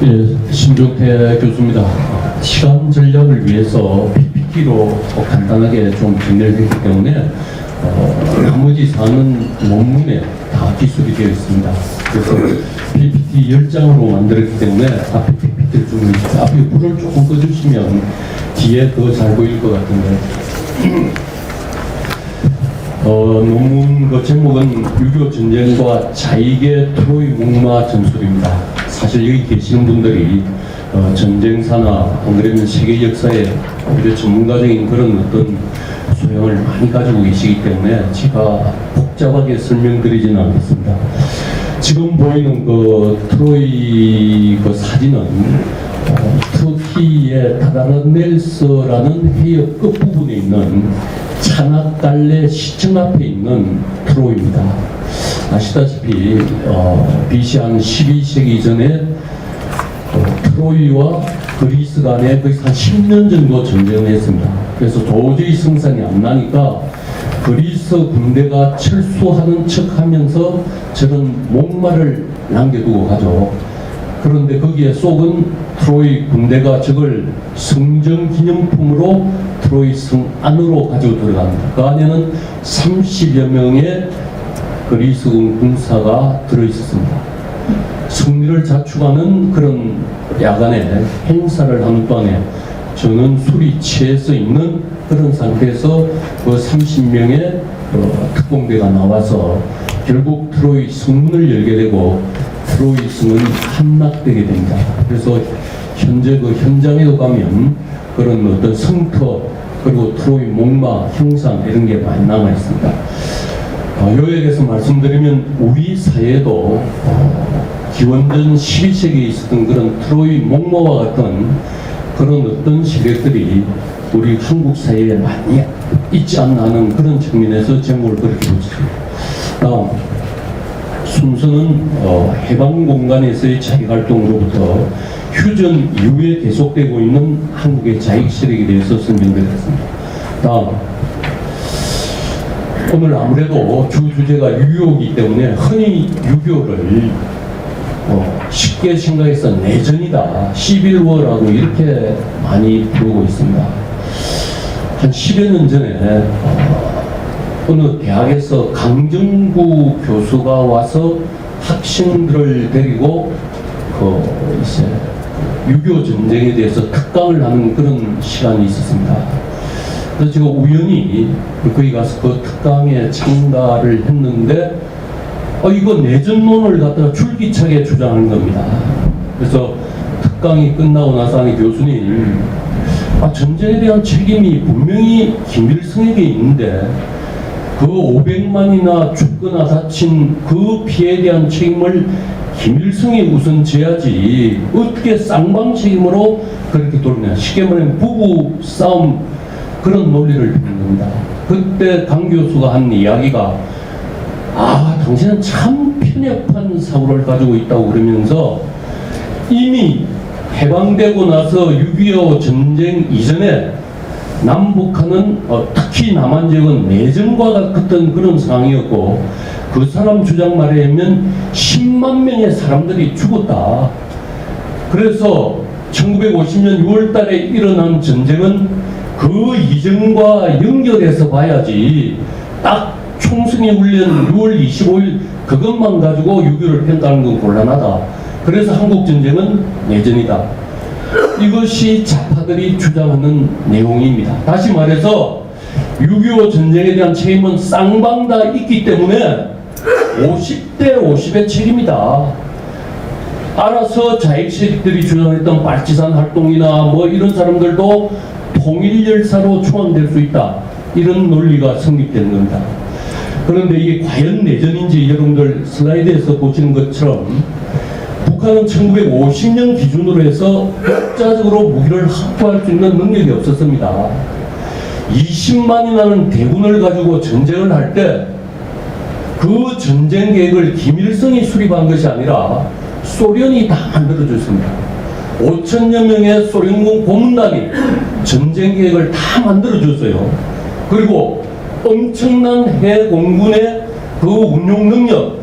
예, 신종태 교수입니다. 시간 전략을 위해서 PPT로 간단하게 좀 정리를 했기 때문에 나머지 사안은 논문에 다 기술이 되어 있습니다. 그래서 PPT 10장으로 만들었기 때문에 앞에 PPT를 좀 앞에 불을 조금 꺼주시면 뒤에 더 잘 보일 것 같은데 논문 그 제목은 6.25 전쟁과 자익의 트로이 목마 전술입니다. 사실 여기 계시는 분들이 전쟁사나 안 그러면 세계 역사에 오히려 전문가적인 그런 어떤 소양을 많이 가지고 계시기 때문에 제가 복잡하게 설명드리지는 않겠습니다. 지금 보이는 그 트로이 그 사진은 터키의 다다라넬스라는 해역 끝부분에 있는 차나칼레 시청 앞에 있는 트로이입니다. 아시다시피 BC 한 12세기 전에 트로이와 그리스 간에 거의 한 10년 정도 전쟁을 했습니다. 그래서 도저히 승산이 안 나니까 그리스 군대가 철수하는 척 하면서 저런 목마를 남겨두고 가죠. 그런데 거기에 쏙은 트로이 군대가 저걸 성전기념품으로 트로이 성 안으로 가지고 들어갑니다. 그 안에는 30여 명의 그리스군 군사가 들어있었습니다. 승리를 자축하는 그런 야간에 행사를 하는 동안에 저는 술이 취해서 있는 그런 상태에서 그 30명의 특공대가 나와서 결국 트로이 성문을 열게 되고 트로이 성은 함락되게 됩니다. 그래서 현재 그 현장에도 가면 그런 어떤 성터 그리고 트로이 목마 형상 이런 게 많이 남아 있습니다. 요약해서 말씀드리면 우리 사회도 기원전 12세기에 있었던 그런 트로이 목마와 같은 그런 어떤 시대들이 우리 한국 사회에 많이 있지 않나 하는 그런 측면에서 제목을 그렇게 붙였습니다. 다음 순서는 해방 공간에서의 자익활동으로부터 휴전 이후에 계속되고 있는 한국의 자익 세력에 대해서 설명드리겠습니다. 다음 오늘 아무래도 주 주제가 6.25이기 때문에 흔히 6.25를 쉽게 생각해서 내전이다, 시빌워라고 이렇게 많이 부르고 있습니다. 한 10여 년 전에 어느 대학에서 강정구 교수가 와서 학생들을 데리고 이제 6.25 전쟁에 대해서 특강을 하는 그런 시간이 있었습니다. 그래서 제가 우연히 거기 가서 그 특강에 참가를 했는데 이거 내전론을 갖다가 줄기차게 주장하는 겁니다. 그래서 특강이 끝나고 나서 하는 교수님, 전쟁에 대한 책임이 분명히 김일성에게 있는데 그 500만이나 죽거나 다친 그 피해에 대한 책임을 김일성이 우선 져야지 어떻게 쌍방 책임으로 그렇게 돌리냐. 쉽게 말하면 부부 싸움 그런 논리를 펴는 겁니다. 그때 강 교수가 한 이야기가 당신은 참 편협한 사고를 가지고 있다고 그러면서 이미 해방되고 나서 6.25 전쟁 이전에 남북한은 특히 남한 지역은 내전과 같은 그런 상황이었고 그 사람 주장 말에 의하면 10만 명의 사람들이 죽었다. 그래서 1950년 6월 달에 일어난 전쟁은 그 이전과 연결해서 봐야지 딱 총승리 훈련 6월 25일 그것만 가지고 6.25를 평가하는 건 곤란하다. 그래서 한국전쟁은 내전이다. 이것이 좌파들이 주장하는 내용입니다. 다시 말해서 6.25 전쟁에 대한 책임은 쌍방 다 있기 때문에 50대 50의 책임이다. 알아서 자익세력들이 주장했던 빨치산 활동이나 뭐 이런 사람들도 통일열사로 추앙될 수 있다. 이런 논리가 성립되는 겁니다. 그런데 이게 과연 내전인지 여러분들 슬라이드에서 보시는 것처럼 북한은 1950년 기준으로 해서 역사적으로 무기를 확보할 수 있는 능력이 없었습니다. 20만이라는 대군을 가지고 전쟁을 할 때 그 전쟁 계획을 김일성이 수립한 것이 아니라 소련이 다 만들어줬습니다. 5천여 명의 소련군 고문단이 전쟁 계획을 다 만들어줬어요. 그리고 엄청난 해공군의 그 운용 능력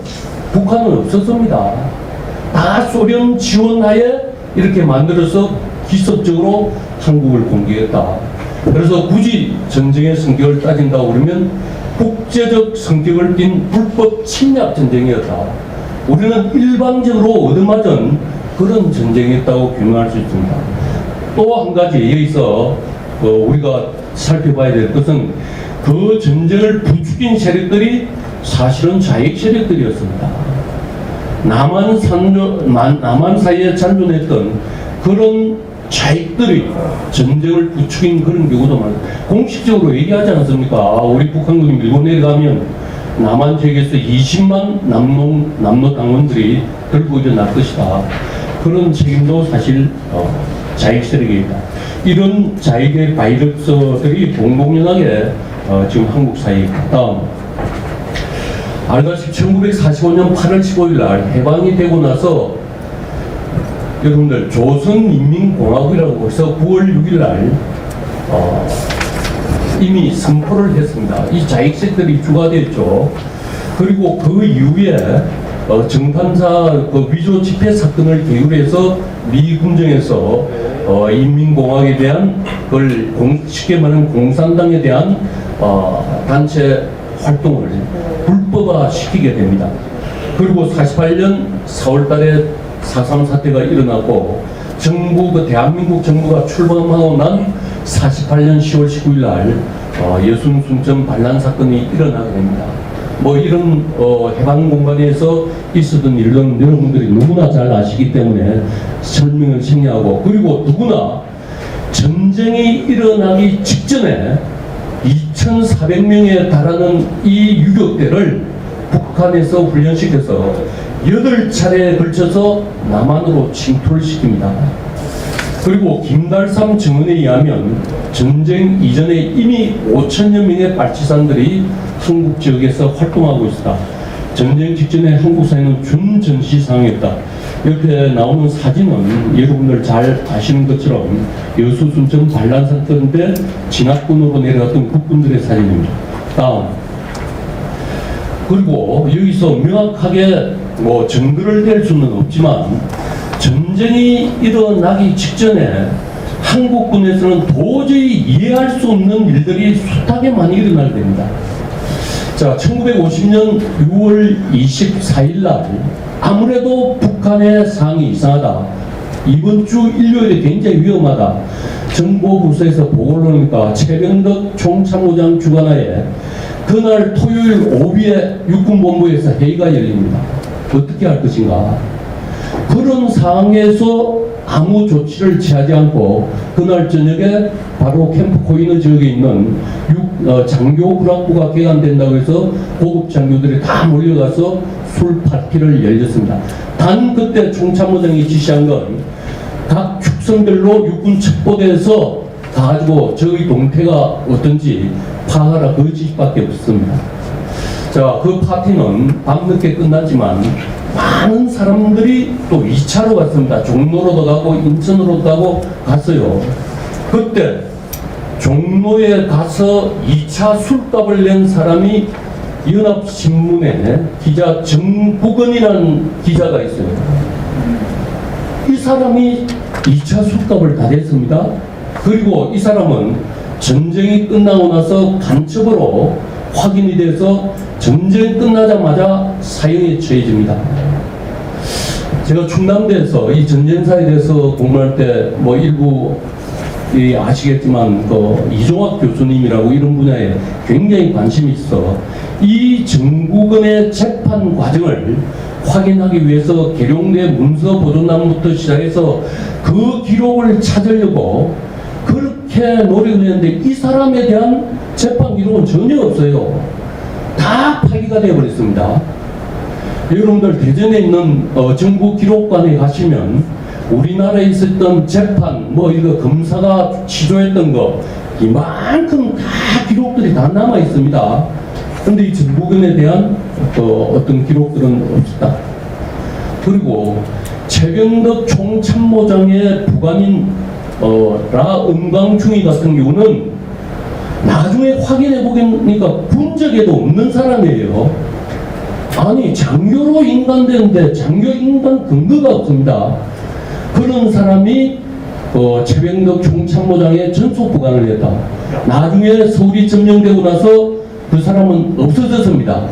북한은 없었습니다. 다 소련 지원하에 이렇게 만들어서 기습적으로 한국을 공격했다. 그래서 굳이 전쟁의 성격을 따진다고 그러면 국제적 성격을 띤 불법 침략 전쟁이었다. 우리는 일방적으로 얻어맞은 그런 전쟁이었다고 규명할 수 있습니다. 또 한 가지 여기서 우리가 살펴봐야 될 것은 그 전쟁을 부추긴 세력들이 사실은 좌익 세력들이었습니다. 남한 사이에 잔존했던 그런 좌익들이 전쟁을 부추긴 그런 경우도 많아요. 공식적으로 얘기하지 않습니까? 우리 북한군이 밀고 내려가면 남한 지역에서 20만 남로 당원들이 들고 일어날 것이다. 그런 책임도 사실 좌익 세력입니다. 이런 좌익의 바이러스들이 공공연하게 지금 한국 사회에 다음 알다시피 1945년 8월 15일 날 해방이 되고 나서 여러분들 조선인민공화국이라고 해서 9월 6일 날 이미 선포를 했습니다. 이 좌익세력들이 주가 됐죠. 그리고 그 이후에 정탐사 위조 집회 사건을 계기로 해서 미 궁정에서 인민공화국에 대한 그걸 쉽게 말하면 공산당에 대한 단체 활동을 불법화 시키게 됩니다. 그리고 48년 4월 달에 4.3 사태가 일어나고 대한민국 정부가 출범하고 난 48년 10월 19일 날 여순 순천 반란 사건이 일어나게 됩니다. 뭐 이런 해방 공간에서 있었던 일은 여러분들이 누구나 잘 아시기 때문에 설명을 생략하고, 그리고 누구나 전쟁이 일어나기 직전에 2,400명에 달하는 이 유격대를 북한에서 훈련시켜서 8차례에 걸쳐서 남한으로 침투를 시킵니다. 그리고 김달삼 증언에 의하면 전쟁 이전에 이미 5,000여 명의 빨치산들이 한국 지역에서 활동하고 있다. 전쟁 직전에 한국 사회는 준전시 상황이었다. 옆에 나오는 사진은 여러분들 잘 아시는 것처럼 여수 순천 반란 사건 때 진압군으로 내려갔던 국군들의 사진입니다. 다음. 그리고 여기서 명확하게 증거를 댈 수는 없지만 전쟁이 일어나기 직전에 한국군에서는 도저히 이해할 수 없는 일들이 숱하게 많이 일어나게 됩니다. 자, 1950년 6월 24일 날 아무래도 북한의 상황이 이상하다. 이번 주 일요일에 굉장히 위험하다. 정보부서에서 보고를 하니까 최병덕 총참모장 주관하에 그날 토요일 오후에 육군본부에서 회의가 열립니다. 어떻게 할 것인가. 그런 상황에서 아무 조치를 취하지 않고 그날 저녁에 바로 캠프 코이너 지역에 있는 장교 군악부가 개관된다고 해서 고급 장교들이 다 몰려가서 술 파티를 열렸습니다. 단 그때 총참모장이 지시한 건 각 축성별로 육군 첩보대에서 가지고 저희 동태가 어떤지 파악하라, 그 지시밖에 없습니다. 자, 그 파티는 밤늦게 끝났지만 많은 사람들이 또 2차로 갔습니다. 종로로도 가고 인천으로도 가고 갔어요. 그때 종로에 가서 2차 술값을 낸 사람이 연합신문의 기자 정국은이라는 기자가 있어요. 이 사람이 2차 술값을 다 냈습니다. 그리고 이 사람은 전쟁이 끝나고 나서 간첩으로 확인이 돼서 전쟁 끝나자마자 사형에 처해집니다. 제가 충남대에서 이 전쟁사에 대해서 공부할 때 일부 아시겠지만 이종학 교수님이라고 이런 분야에 굉장히 관심이 있어 이 정국은의 재판 과정을 확인하기 위해서 계룡대 문서 보존단부터 시작해서 그 기록을 찾으려고 그렇게 노력을 했는데 이 사람에 대한 재판 기록은 전혀 없어요. 다 파기가 되어버렸습니다. 여러분들 대전에 있는 정부 기록관에 가시면 우리나라에 있었던 재판 이거 검사가 취조했던 거 이만큼 다 기록들이 다 남아 있습니다. 그런데 이 정국은에 대한 어떤 기록들은 없다. 그리고 최병덕 총참모장의 부관인 라은광중이 같은 경우는 나중에 확인해 보니까 본 적에도 없는 사람이에요. 아니 장교로 인간되는데 장교 인간 근거가 없습니다. 그런 사람이 최병덕 총참모장의 전속 보관을 했다. 나중에 서울이 점령되고 나서 그 사람은 없어졌습니다.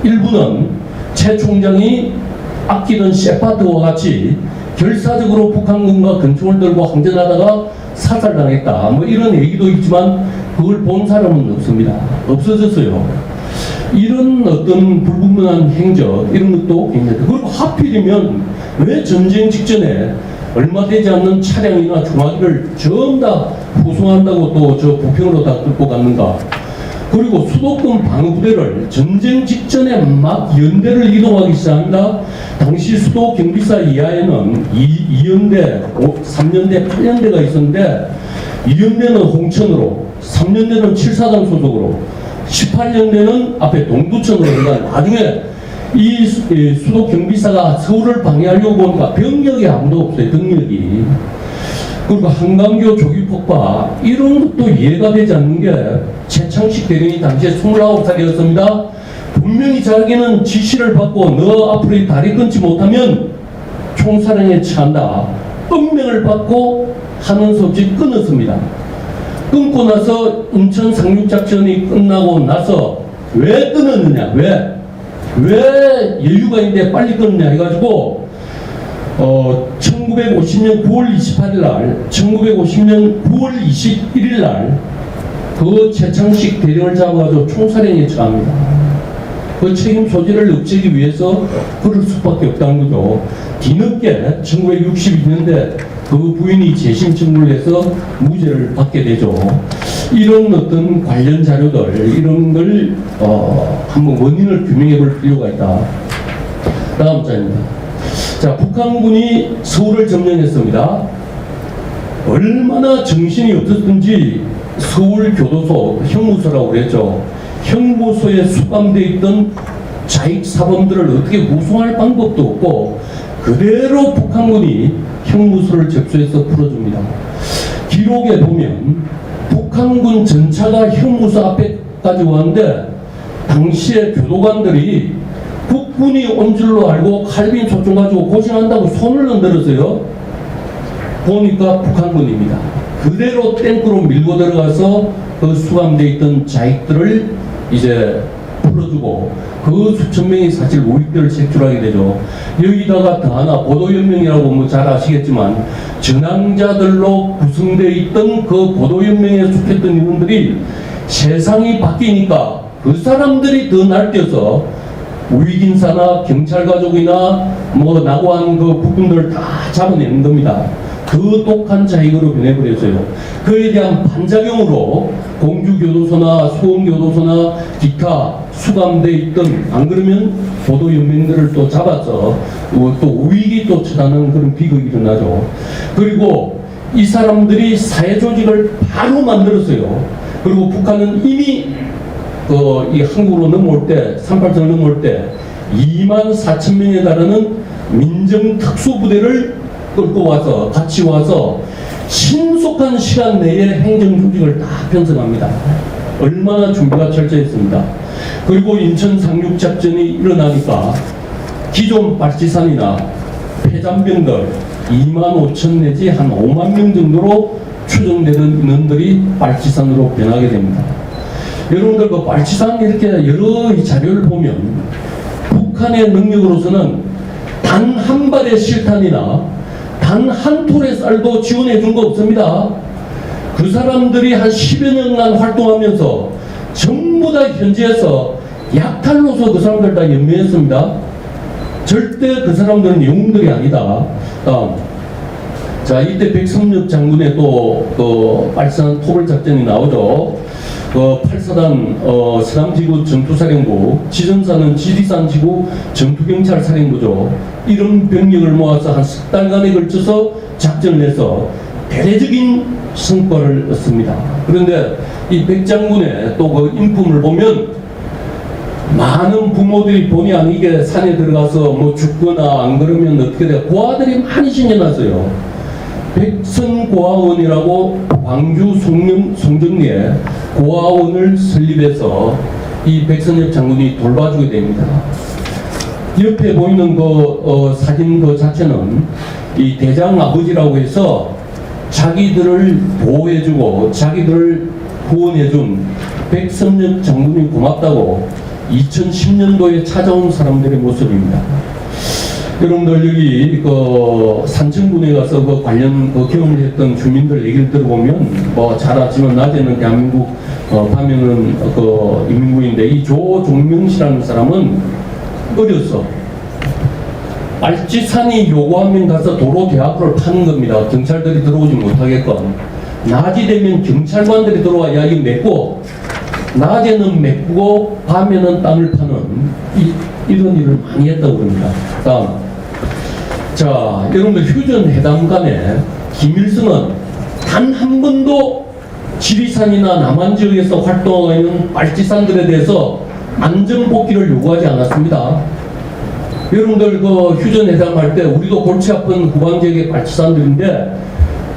일부는 최 총장이 아끼던 셰파드와 같이 결사적으로 북한군과 근총을 들고 항전하다가 사살당했다. 뭐 이런 얘기도 있지만 그걸 본 사람은 없습니다. 없어졌어요. 이런 어떤 불분명한 행적 이런 것도 굉장히, 그리고 하필이면 왜 전쟁 직전에 얼마 되지 않는 차량이나 중화기를 전부 다 후송한다고 또 저 부평으로 다 끌고 갔는가. 그리고 수도권 방어부대를 전쟁 직전에 막 연대를 이동하기 시작합니다. 당시 수도 경비사 이하에는 2연대, 3연대, 8연대가 있었는데 2연대는 홍천으로, 3연대는 7사단 소속으로, 18년대는 앞에 동두천으로, 그러니까 나중에 이 수도 경비사가 서울을 방해하려고 보니까 병력이 아무도 없어요. 병력이. 그리고 한강교 조기 폭파 이런 것도 이해가 되지 않는 게, 최창식 대령이 당시에 29살이었습니다. 분명히 자기는 지시를 받고 너 앞으로 다리 끊지 못하면 총사령에 처한다. 은명을 받고 하는 수 없이 끊었습니다. 끊고 나서 인천 상륙작전이 끝나고 나서 왜 끊었느냐, 왜 여유가 있는데 빨리 끊느냐 해가지고 1950년 9월 28일 날, 1950년 9월 21일 날 그 최창식 대령을 잡아가지고 총사령에 처합니다. 그 책임 소재를 없애기 위해서 그럴 수밖에 없다는 거죠. 뒤늦게 1962년대 그 부인이 재심 청구를 해서 무죄를 받게 되죠. 이런 어떤 관련 자료들 이런 걸 한번 원인을 규명해 볼 필요가 있다. 다음 장입니다. 자, 북한군이 서울을 점령했습니다. 얼마나 정신이 없었든지 서울교도소, 형무소라고 그랬죠. 형무소에 수감되어 있던 자익 사범들을 어떻게 구송할 방법도 없고 그대로 북한군이 형무소를 접수해서 풀어줍니다. 기록에 보면 북한군 전차가 형무소 앞에까지 왔는데 당시에 교도관들이 국군이 온 줄로 알고 칼빈 소총 가지고 고생한다고 손을 흔들었어요. 보니까 북한군입니다. 그대로 탱크로 밀고 들어가서 그 수감되어 있던 자익들을 이제 풀어주고 그 수천 명이 사실 우익들을 색출하게 되죠. 여기다가 더 하나 보도연맹이라고 뭐 잘 아시겠지만 전황자들로 구성되어 있던 그 보도연맹에 속했던 이분들이 세상이 바뀌니까 그 사람들이 더 날뛰어서 우익인사나 경찰 가족이나 뭐 나고한 그 부분들 다 잡아내는 겁니다. 그 독한 자익으로 변해버렸어요. 그에 대한 반작용으로 공주교도소나 소음교도소나 기타 수감돼 있던, 안 그러면 보도연맹들을 또 잡아서 또 우익이 또 처단하는 그런 비극이 일어나죠. 그리고 이 사람들이 사회조직을 바로 만들었어요. 그리고 북한은 이미 이 한국으로 넘어올 때, 38선을 넘어올 때 24,000명에 달하는 민정특수부대를 끌고 와서 같이 와서 신속한 시간 내에 행정조직을 다 편성합니다. 얼마나 준비가 철저했습니다. 그리고 인천 상륙작전이 일어나니까 기존 발치산이나 폐잔병들 25,000 내지 한 5만 명 정도로 추정되는 인원들이 발치산으로 변하게 됩니다. 여러분들 그 발치산 이렇게 여러 자료를 보면 북한의 능력으로서는 단 한 발의 실탄이나 단 한 톨의 쌀도 지원해 준 거 없습니다. 그 사람들이 한 10여 년간 활동하면서 전부 다 현지에서 약탈로서 그 사람들 다 연명했습니다. 절대 그 사람들은 영웅들이 아니다. 자, 이때 백성엽 장군의 또 발산 토벌 작전이 나오죠. 8사단 서남지구 전투사령부, 지전사는 지리산 지구 전투경찰사령부죠. 이런 병력을 모아서 한 석 달간에 걸쳐서 작전을 해서 대대적인 성과를 얻습니다. 그런데 이 백장군의 또 그 인품을 보면 많은 부모들이 본의 아니게 산에 들어가서 뭐 죽거나 안 그러면 어떻게 돼요? 고아들이 많이 생겨났어요. 백선고아원이라고 광주 송정리에 고아원을 설립해서 이 백선엽 장군이 돌봐주게 됩니다. 옆에 보이는 사진 자체는 이 대장 아버지라고 해서 자기들을 보호해주고 자기들을 후원해준 백선엽 장군이 고맙다고 2010년도에 찾아온 사람들의 모습입니다. 여러분들 여기 그 산청군에 가서 그 관련 그 경험을 했던 주민들 얘기를 들어보면 뭐 잘 아시면 낮에는 대한민국 밤에는 그 인민군인데 이 조종명 씨라는 사람은 어렸어. 빨치산이 요구하면 가서 도로 대학로를 파는 겁니다. 경찰들이 들어오지 못하게끔. 낮이 되면 경찰관들이 들어와 이야기 맺고 낮에는 메꾸고 밤에는 땅을 파는 이런 일을 많이 했다고 그럽니다. 다음. 자, 여러분들 휴전 회담 간에 김일성은 단 한 번도 지리산이나 남한 지역에서 활동하고 있는 빨치산들에 대해서 안전 복귀를 요구하지 않았습니다. 여러분들 그 휴전 회담할 때 우리도 골치 아픈 후방 지역의 빨치산들인데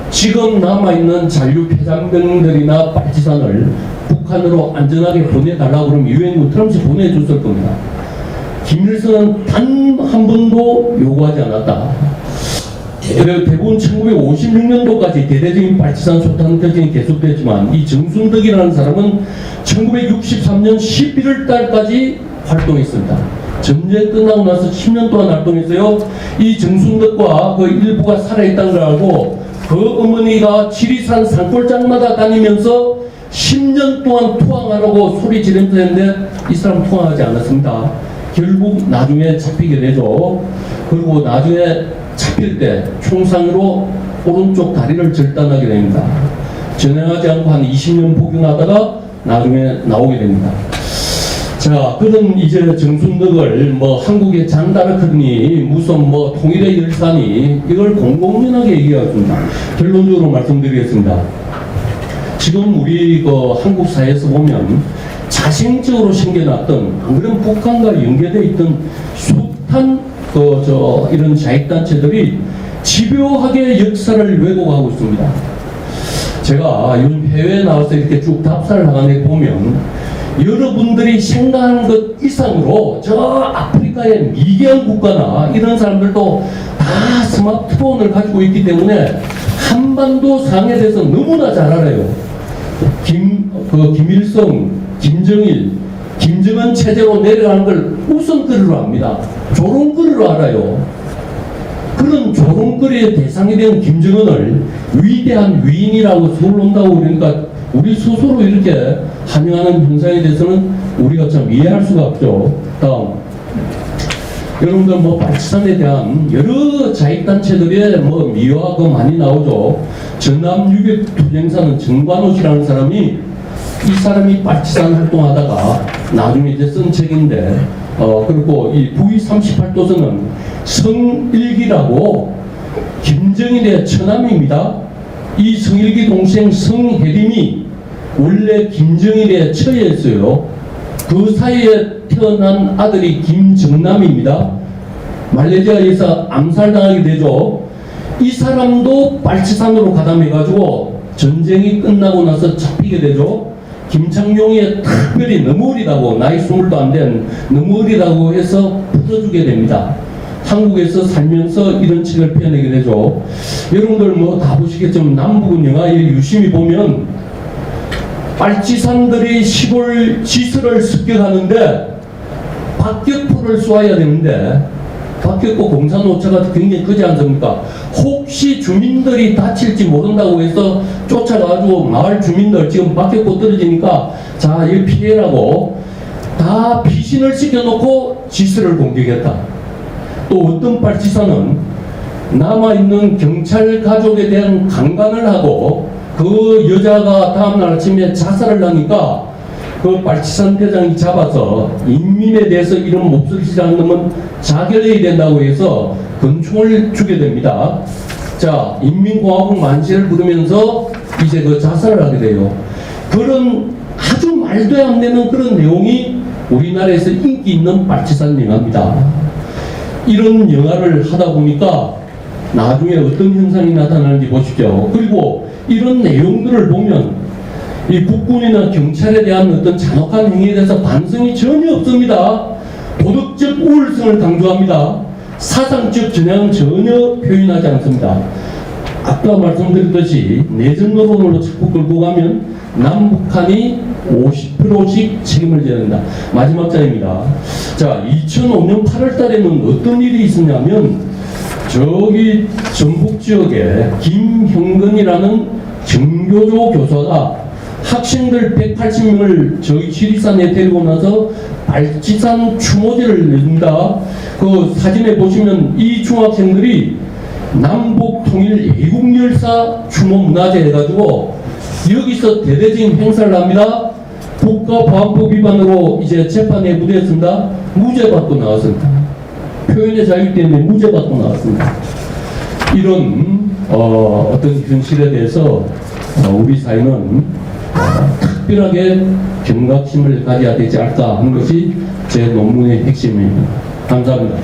지금 남아있는 잔류 폐장병들이나 빨치산을 북한으로 안전하게 보내달라고 그러면 유엔군 트럼프 보내줬을 겁니다. 김일성은 단 한 번도 요구하지 않았다. 대부분 1956년도까지 대대적인 빨치산 소탕 결정이 계속됐지만 이 정순덕이라는 사람은 1963년 11월 달까지 활동했습니다. 전쟁 끝나고 나서 10년 동안 활동했어요. 이 정순덕과 그 일부가 살아있다는 걸 알고 그 어머니가 지리산 산골장마다 다니면서 10년 동안 투항하라고 소리 지르면서 했는데 이 사람 투항하지 않았습니다. 결국 나중에 잡히게 되죠. 그리고 나중에 잡힐 때 총상으로 오른쪽 다리를 절단하게 됩니다. 전향하지 않고 한 20년 복용하다가 나중에 나오게 됩니다. 자, 그런 이제 정순덕을 뭐 한국의 잔다르크니 무슨 뭐 통일의 열사니 이걸 공공연하게 얘기하겠습니다. 결론적으로 말씀드리겠습니다. 지금 우리 그 한국 사회에서 보면 자생적으로 생겨났던 안 그런 북한과 연계되어 있던 숱한 이런 자익단체들이 집요하게 역사를 왜곡하고 있습니다. 제가 요즘 해외에 나와서 이렇게 쭉 답사를 하는 보면 여러분들이 생각하는 것 이상으로 저 아프리카의 미개한 국가나 이런 사람들도 다 스마트폰을 가지고 있기 때문에 한반도 상에 대해서 너무나 잘 알아요. 김일성, 김정일, 김정은 체제로 내려가는 걸 우선 글로 압니다. 조롱글로 알아요. 그런 조롱글의 대상이 된 김정은을 위대한 위인이라고 서울론다고 그러니까 우리 스스로 이렇게 환영하는 현상에 대해서는 우리가 참 이해할 수가 없죠. 다음. 여러분들 뭐 빨치산에 대한 여러 자익단체들의 뭐 미화가 많이 나오죠. 전남 유격 투쟁사는 정관호 씨라는 사람이 이 사람이 빨치산 활동하다가 나중에 이제 쓴 책인데 그리고 이 V38도서는 성일기라고 김정일의 처남입니다. 이 성일기 동생 성혜림이 원래 김정일의 처였어요. 그 사이에 태어난 아들이 김정남입니다. 말레이시아에서 암살당하게 되죠. 이 사람도 빨치산으로 가담해가지고 전쟁이 끝나고 나서 잡히게 되죠. 김창룡이 특별히 너무 어리다고 나이 20도 안 된 너무 어리다고 해서 풀어주게 됩니다. 한국에서 살면서 이런 책을 펴내게 되죠. 여러분들 뭐 다 보시겠지만 남북은 영화에 유심히 보면 빨치산들이 시골 지서를 습격하는데 박격포를 쏘아야 되는데 박격포 공사노차가 굉장히 크지 않습니까? 혹시 주민들이 다칠지 모른다고 해서 쫓아가지고 마을 주민들 지금 박격포 떨어지니까 자 이 피해라고 다 피신을 시켜놓고 지서를 공격했다. 또 어떤 빨치산은 남아있는 경찰 가족에 대한 강간을 하고 그 여자가 다음날 아침에 자살을 하니까 그 빨치산 대장이 잡아서 인민에 대해서 이런 몹쓸 짓을 한 놈은 자결해야 된다고 해서 권총을 주게 됩니다. 자, 인민공화국 만세를 부르면서 이제 그 자살을 하게 돼요. 그런 아주 말도 안 되는 그런 내용이 우리나라에서 인기 있는 빨치산 영화입니다. 이런 영화를 하다 보니까 나중에 어떤 현상이 나타나는지 보십시오. 그리고 이런 내용들을 보면 이 국군이나 경찰에 대한 어떤 잔혹한 행위에 대해서 반성이 전혀 없습니다. 도덕적 우월성을 강조합니다. 사상적 전향은 전혀 표현하지 않습니다. 아까 말씀드렸듯이 내전 노론으로 자꾸 끌고 가면 남북한이 50%씩 책임을 져야 된다. 마지막 장입니다. 자, 2005년 8월 달에는 어떤 일이 있었냐면 저기 전북 지역에 김형근이라는 정교조 교사가 학생들 180명을 저희 지리산에 데리고 나서 발치산 추모제를 내준다. 그 사진에 보시면 이 중학생들이 남북 통일 애국열사 추모 문화제 해가지고 여기서 대대적인 행사를 합니다. 국가보안법 위반으로 이제 재판에 무대했습니다. 무죄 받고 나왔습니다. 표현의 자유 때문에 무죄 받고 나왔습니다. 이런 어떤 현실에 대해서 우리 사회는 특별하게 경각심을 가져야 되지 않을까 하는 것이 제 논문의 핵심입니다. 감사합니다.